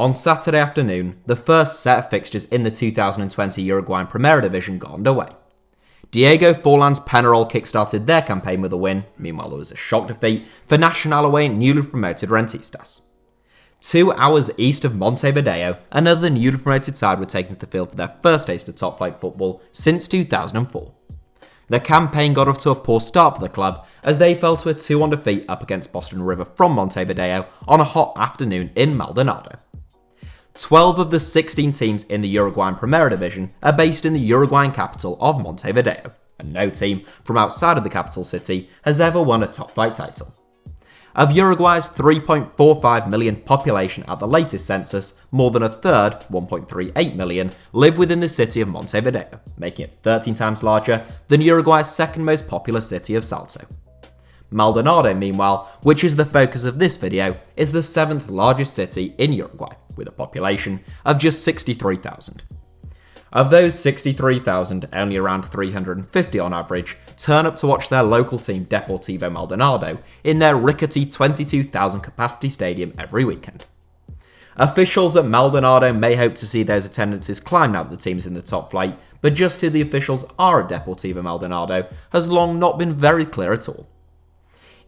On Saturday afternoon, the first set of fixtures in the 2020 Uruguayan Primera Division got underway. Diego Forlan's Penarol kickstarted their campaign with a win. Meanwhile, there was a shock defeat for Nacional away newly promoted Rentistas. 2 hours east of Montevideo, another newly promoted side were taken to the field for their first taste of top-flight football since 2004. The campaign got off to a poor start for the club as they fell to a 2-1 defeat up against Boston River from Montevideo on a hot afternoon in Maldonado. 12 of the 16 teams in the Uruguayan Primera Division are based in the Uruguayan capital of Montevideo, and no team from outside of the capital city has ever won a top-flight title. Of Uruguay's 3.45 million population at the latest census, more than a third, 1.38 million, live within the city of Montevideo, making it 13 times larger than Uruguay's second most popular city of Salto. Maldonado, meanwhile, which is the focus of this video, is the 7th largest city in Uruguay, with a population of just 63,000. Of those 63,000, only around 350 on average turn up to watch their local team Deportivo Maldonado in their rickety 22,000 capacity stadium every weekend. Officials at Maldonado may hope to see those attendances climb now that the team is in the top flight, but just who the officials are at Deportivo Maldonado has long not been very clear at all.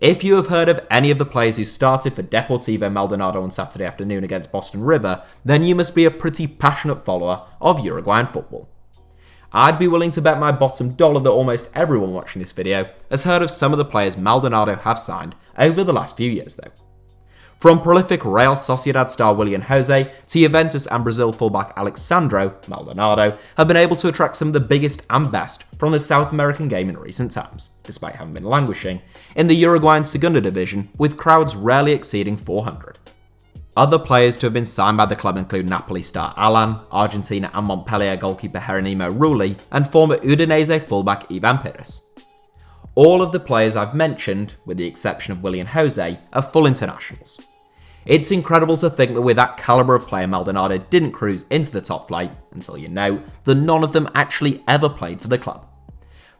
If you have heard of any of the players who started for Deportivo Maldonado on Saturday afternoon against Boston River, then you must be a pretty passionate follower of Uruguayan football. I'd be willing to bet my bottom dollar that almost everyone watching this video has heard of some of the players Maldonado have signed over the last few years though. From prolific Real Sociedad star Willian Jose to Juventus and Brazil fullback Alex Sandro, Maldonado have been able to attract some of the biggest and best from the South American game in recent times, despite having been languishing in the Uruguayan Segunda Division with crowds rarely exceeding 400. Other players to have been signed by the club include Napoli star Alan, Argentina and Montpellier goalkeeper Geronimo Rulli, and former Udinese fullback Ivan Pires. All of the players I've mentioned, with the exception of Willian Jose, are full internationals. It's incredible to think that with that calibre of player Maldonado didn't cruise into the top flight, until you know that none of them actually ever played for the club.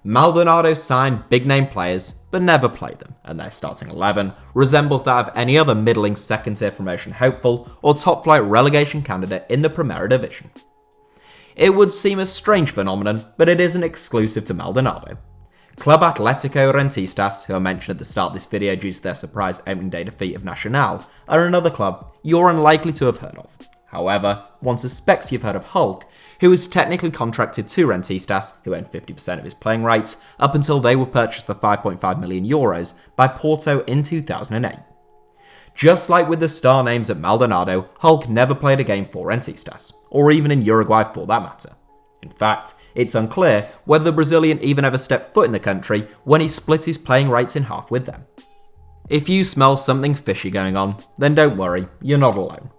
Maldonado signed big name players, but never played them, and their starting 11 resembles that of any other middling second tier promotion hopeful or top flight relegation candidate in the Primera Division. It would seem a strange phenomenon, but it isn't exclusive to Maldonado. Club Atlético Rentistas, who I mentioned at the start of this video due to their surprise opening day defeat of Nacional, are another club you're unlikely to have heard of. However, one suspects you've heard of Hulk, who was technically contracted to Rentistas, who owned 50% of his playing rights, up until they were purchased for €5.5 million by Porto in 2008. Just like with the star names at Maldonado, Hulk never played a game for Rentistas, or even in Uruguay for that matter. In fact, it's unclear whether the Brazilian even ever stepped foot in the country when he split his playing rights in half with them. If you smell something fishy going on, then don't worry, you're not alone.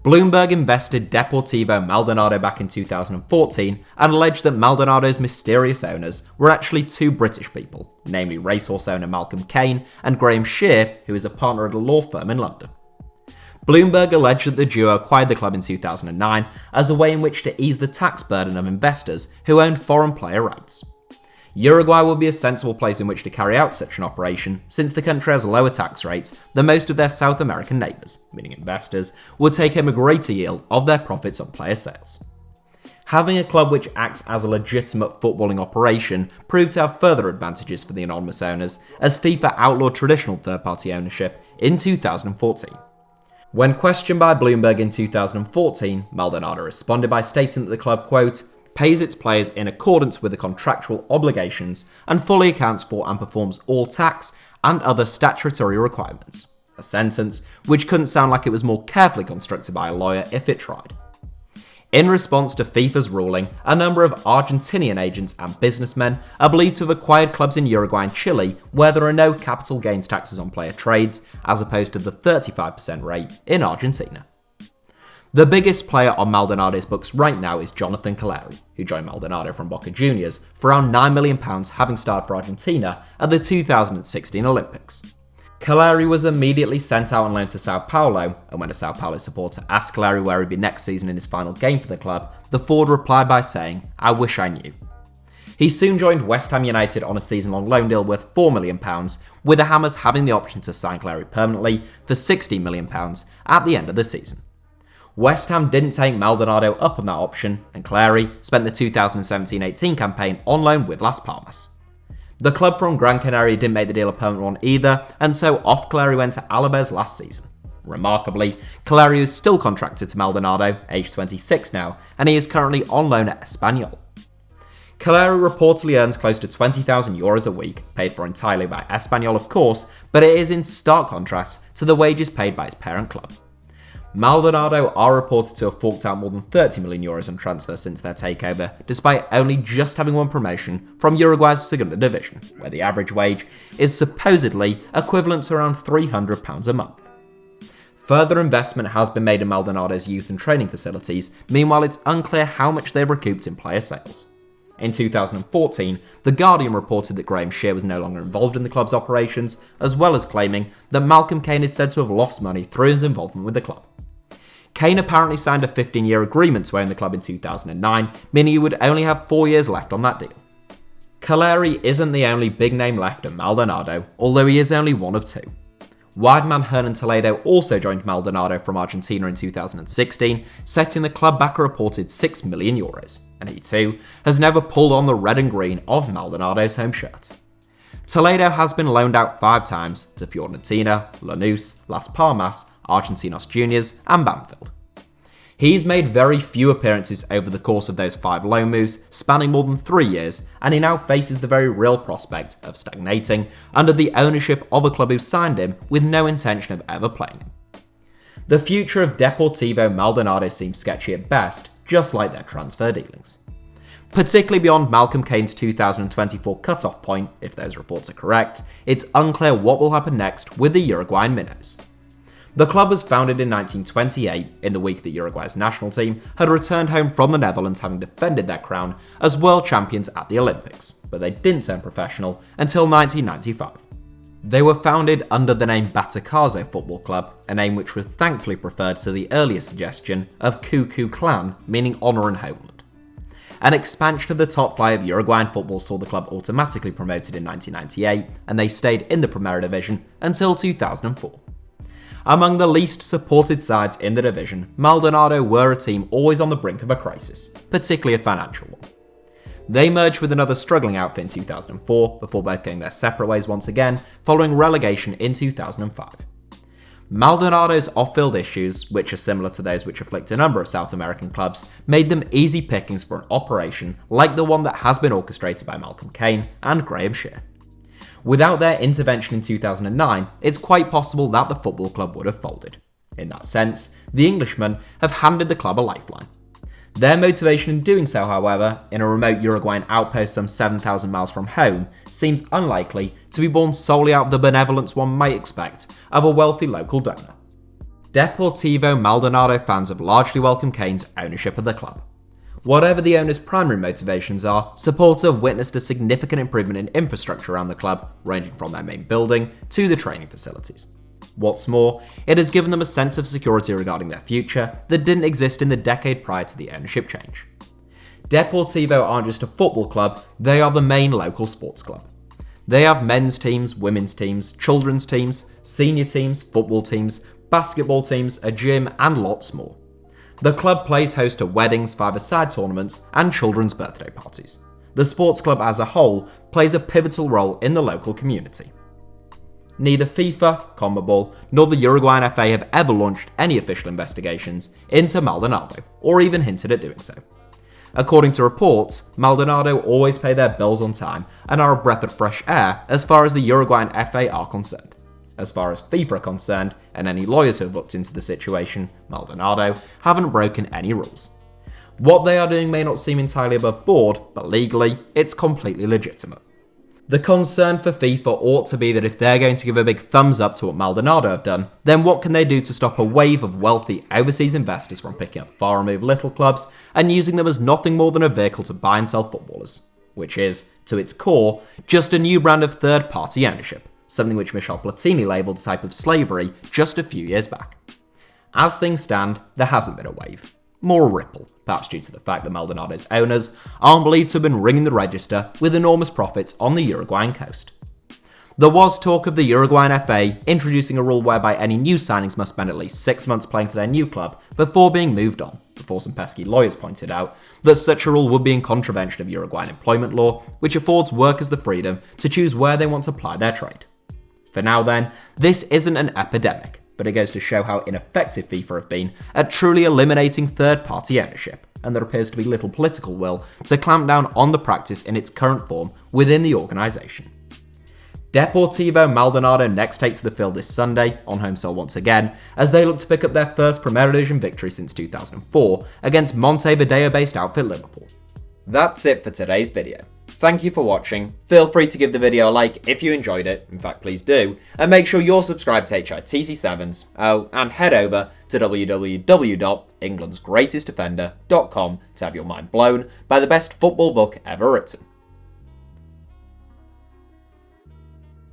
Bloomberg invested Deportivo Maldonado back in 2014 and alleged that Maldonado's mysterious owners were actually two British people, namely racehorse owner Malcolm Kane and Graham Shear, who is a partner at a law firm in London. Bloomberg alleged that the duo acquired the club in 2009 as a way in which to ease the tax burden of investors who owned foreign player rights. Uruguay would be a sensible place in which to carry out such an operation, since the country has lower tax rates than most of their South American neighbours, meaning investors would take home a greater yield of their profits on player sales. Having a club which acts as a legitimate footballing operation proved to have further advantages for the anonymous owners, as FIFA outlawed traditional third-party ownership in 2014. When questioned by Bloomberg in 2014, Maldonado responded by stating that the club, quote, pays its players in accordance with the contractual obligations and fully accounts for and performs all tax and other statutory requirements. A sentence which couldn't sound like it was more carefully constructed by a lawyer if it tried. In response to FIFA's ruling, a number of Argentinian agents and businessmen are believed to have acquired clubs in Uruguay and Chile where there are no capital gains taxes on player trades, as opposed to the 35% rate in Argentina. The biggest player on Maldonado's books right now is Jonathan Calleri, who joined Maldonado from Boca Juniors for around £9 million, having started for Argentina at the 2016 Olympics. Calleri was immediately sent out on loan to Sao Paulo, and when a Sao Paulo supporter asked Calleri where he'd be next season in his final game for the club, the forward replied by saying, "I wish I knew." He soon joined West Ham United on a season-long loan deal worth £4 million, with the Hammers having the option to sign Calleri permanently for £16 million at the end of the season. West Ham didn't take Maldonado up on that option, and Cleary spent the 2017-18 campaign on loan with Las Palmas. The club from Gran Canaria didn't make the deal a permanent one either, and so off Cleary went to Alaves last season. Remarkably, Cleary is still contracted to Maldonado, aged 26 now, and he is currently on loan at Espanyol. Cleary reportedly earns close to €20,000 a week, paid for entirely by Espanyol of course, but it is in stark contrast to the wages paid by his parent club. Maldonado are reported to have forked out more than €30 million on transfers since their takeover, despite only just having one promotion from Uruguay's Segunda Division, where the average wage is supposedly equivalent to around £300 a month. Further investment has been made in Maldonado's youth and training facilities, meanwhile it's unclear how much they've recouped in player sales. In 2014, The Guardian reported that Graham Shear was no longer involved in the club's operations, as well as claiming that Malcolm Kane is said to have lost money through his involvement with the club. Kane apparently signed a 15-year agreement to own the club in 2009, meaning he would only have 4 years left on that deal. Cleary isn't the only big name left at Maldonado, although he is only one of two. Wideman Hernan Toledo also joined Maldonado from Argentina in 2016, setting the club back a reported €6 million, and he too has never pulled on the red and green of Maldonado's home shirt. Toledo has been loaned out 5 times to Fiorentina, Lanús, Las Palmas, Argentinos Juniors, and Banfield. He's made very few appearances over the course of those 5 loan moves, spanning more than 3 years, and he now faces the very real prospect of stagnating under the ownership of a club who signed him with no intention of ever playing him. The future of Deportivo Maldonado seems sketchy at best, just like their transfer dealings. Particularly beyond Malcolm Kane's 2024 cut-off point, if those reports are correct, it's unclear what will happen next with the Uruguayan minnows. The club was founded in 1928, in the week that Uruguay's national team had returned home from the Netherlands having defended their crown as world champions at the Olympics, but they didn't turn professional until 1995. They were founded under the name Batacazo Football Club, a name which was thankfully preferred to the earlier suggestion of Cuckoo Clan, meaning honour and homeland. An expansion of the top 5 of Uruguayan football saw the club automatically promoted in 1998, and they stayed in the Primera Division until 2004. Among the least supported sides in the division, Maldonado were a team always on the brink of a crisis, particularly a financial one. They merged with another struggling outfit in 2004, before both going their separate ways once again, following relegation in 2005. Maldonado's off-field issues, which are similar to those which afflict a number of South American clubs, made them easy pickings for an operation like the one that has been orchestrated by Malcolm Kane and Graham Shear. Without their intervention in 2009, it's quite possible that the football club would have folded. In that sense, the Englishmen have handed the club a lifeline. Their motivation in doing so, however, in a remote Uruguayan outpost some 7,000 miles from home, seems unlikely to be born solely out of the benevolence one might expect of a wealthy local donor. Deportivo Maldonado fans have largely welcomed Kane's ownership of the club. Whatever the owner's primary motivations are, supporters have witnessed a significant improvement in infrastructure around the club, ranging from their main building to the training facilities. What's more, it has given them a sense of security regarding their future that didn't exist in the decade prior to the ownership change. Deportivo aren't just a football club, they are the main local sports club. They have men's teams, women's teams, children's teams, senior teams, football teams, basketball teams, a gym, and lots more. The club plays host to weddings, 5-a-side tournaments, and children's birthday parties. The sports club as a whole plays a pivotal role in the local community. Neither FIFA, CONMEBOL, nor the Uruguayan FA have ever launched any official investigations into Maldonado, or even hinted at doing so. According to reports, Maldonado always pay their bills on time and are a breath of fresh air as far as the Uruguayan FA are concerned. As far as FIFA are concerned, and any lawyers who have looked into the situation, Maldonado haven't broken any rules. What they are doing may not seem entirely above board, but legally, it's completely legitimate. The concern for FIFA ought to be that if they're going to give a big thumbs up to what Maldonado have done, then what can they do to stop a wave of wealthy overseas investors from picking up far-removed little clubs and using them as nothing more than a vehicle to buy and sell footballers, which is, to its core, just a new brand of third-party ownership. Something which Michel Platini labelled a type of slavery just a few years back. As things stand, there hasn't been a wave. More a ripple, perhaps due to the fact that Maldonado's owners aren't believed to have been ringing the register with enormous profits on the Uruguayan coast. There was talk of the Uruguayan FA introducing a rule whereby any new signings must spend at least 6 months playing for their new club before being moved on, before some pesky lawyers pointed out that such a rule would be in contravention of Uruguayan employment law, which affords workers the freedom to choose where they want to ply their trade. For now then, this isn't an epidemic, but it goes to show how ineffective FIFA have been at truly eliminating third-party ownership, and there appears to be little political will to clamp down on the practice in its current form within the organisation. Deportivo Maldonado next take to the field this Sunday, on home soil once again, as they look to pick up their first Primera Division victory since 2004 against Montevideo-based outfit Liverpool. That's it for today's video. Thank you for watching. Feel free to give the video a like if you enjoyed it, in fact please do, and make sure you're subscribed to HITC Sevens, and head over to www.englandsgreatestdefender.com to have your mind blown by the best football book ever written.